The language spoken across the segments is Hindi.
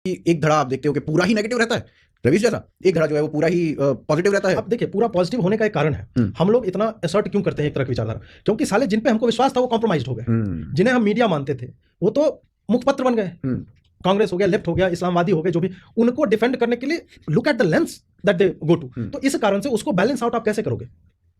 कि एक धड़ा आप देखते हो कि पूरा ही नेगेटिव रहता है रवीश जैसा, एक धड़ा जो है वो पूरा ही पॉजिटिव रहता है। अब देखिए, पूरा पॉजिटिव होने का एक कारण है। हम लोग इतना असर्ट क्यों करते हैं एक तरह की विचारधारा? क्योंकि साले जिन पे हमको विश्वास था वो कॉम्प्रोमाइज हो गए। जिन्हें हम मीडिया मानते थे वो तो मुखपत्र बन गए। कांग्रेस हो गया, लेफ्ट हो गया, इस्लामवादी हो गए, जो भी, उनको डिफेंड करने के लिए look at the lens that they go to. तो इस कारण से उसको बैलेंस आउट आप कैसे करोगे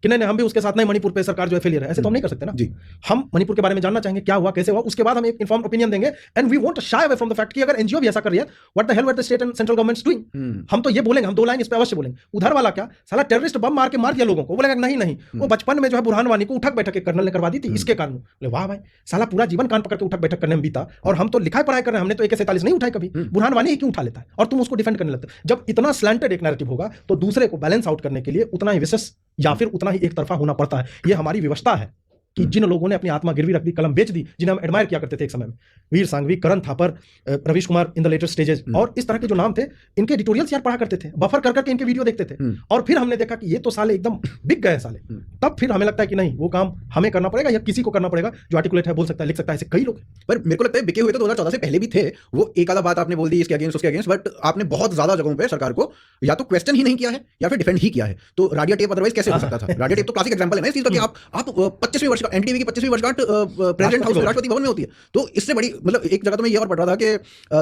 कि नहीं हम भी उसके साथ नहीं, मणिपुर पे सरकार जो है फेलियर है, ऐसे तो हम नहीं कर सकते ना जी। हम मणिपुर के बारे में जानना चाहेंगे क्या हुआ, कैसे हुआ, उसके बाद हम एक इन्फॉर्म्ड ओपिनियन देंगे। And we won't shy away from the fact कि अगर एनजीओ भी ऐसा कर रही है, what the hell were the state and central governments doing. हम तो ये बोलेंगे, हम दो लाइन इस पे अवश्य बोलेंगे। उधर वाला क्या, साला टेररिस्ट बम मार दिया लोगों को, बोलेगा नहीं वो बचपन में जो है बुरहान वानी को उठक बैठक कर्नल ने करवा दी थी, इसके कारण। बोले वाह भाई, साला पूरा जीवन कान पकड़ के उठक बैठक करने में बीता, और हम तो लिखाई पढ़ाई कर रहे हैं, हमने तो AK-47 नहीं उठाई कभी। बुरहान वानी ही क्यों उठा लेता है और तुम उसको डिफेंड करने लगते हो? जब इतना स्लैंटेड एक नैरेटिव होगा तो दूसरे को बैलेंस आउट करने के लिए उतना ही विशेष या फिर उतना ही एक तरफा होना पड़ता है। ये हमारी व्यवस्था है कि जिन लोगों ने अपनी आत्मा गिरवी रख दी, कलम बेच दी, जिन्हें हम एडमायर किया करते थे एक समय में, Vir Sanghvi, Karan Thapar, Ravish Kumar in the latter stages, और इस तरह के जो नाम थे, इनके एडिटोरियल्स यार पढ़ा करते थे, बफर कर करके इनके वीडियो देखते थे, और फिर हमने देखा कि ये तो साले एकदम बिक गए साले। तब फिर हमें लगता है कि नहीं, वो काम हमें करना पड़ेगा या किसी को करना पड़ेगा जो आर्टिकुलेट है, बोल सकता है, लिख सकता है। ऐसे कई लोग, पर मेरे को लगता है बिके हुए तो 2014 से पहले भी थे। वो एक आधा बात आपने बोल दी इसके अगेंस्ट उसके अगेंस्ट, बट आपने बहुत ज्यादा जगहों पे सरकार को या तो क्वेश्चन ही नहीं किया है या फिर डिफेंड ही किया है। तो राडिया टेप अदरवाइज कैसे हो सकता था? राडिया टेप तो क्लासिक एग्जांपल है ना इस चीज का कि आप 25वीं वर्ष का एनडीटीवी की 25वीं वर्षगांठ प्रेसिडेंट हाउस राष्ट्रपति भवन में होती है। तो इससे बड़ी, मतलब एक जगह तो मैं ये और पढ़ रहा था कि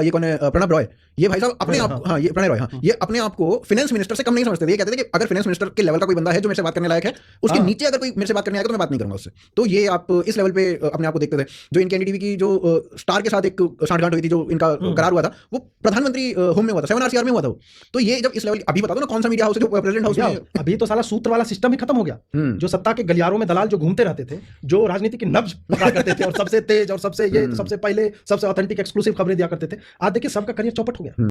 ये कौन है, प्रणब रॉय, ये भाई साहब अपने आप, हाँ ये प्रणब रॉय, हाँ ये अपने आप को फाइनेंस मिनिस्टर से कम नहीं समझते थे। ये कहते थे कि अगर फाइनेंस मिनिस्टर के लेवल का कोई बंदा है जो मेरे से बात करने लायक है, उसके नीचे अगर कोई मेरे से बात करने आएगा तो मैं बात नहीं करूंगा उससे। तो ये आप इस लेवल पे अपने आप को देखते थे। जो इनके एनडीटीवी की जो स्टार के साथ एक सांठगांठ हुई थी, जो इनका करार हुआ था, वो प्रधानमंत्री होम में हुआ था, 7 RCR में हुआ था। तो ये जब इस लेवल, अभी बता दो ना कौन सा मीडिया हाउस है जो प्रेसिडेंट हाउस में, अभी तो साला सूत्र वाला सिस्टम ही खत्म हो गया। जो सत्ता के गलियारों में दलाल जो घूमते रहते थे, जो राजनीति की नब्ज पकड़ा करते थे और सबसे तेज और सबसे पहले सबसे ऑथेंटिक एक्सक्लूसिव खबरें दिया करते थे, आज देखिए सबका करियर चौपट हो गया।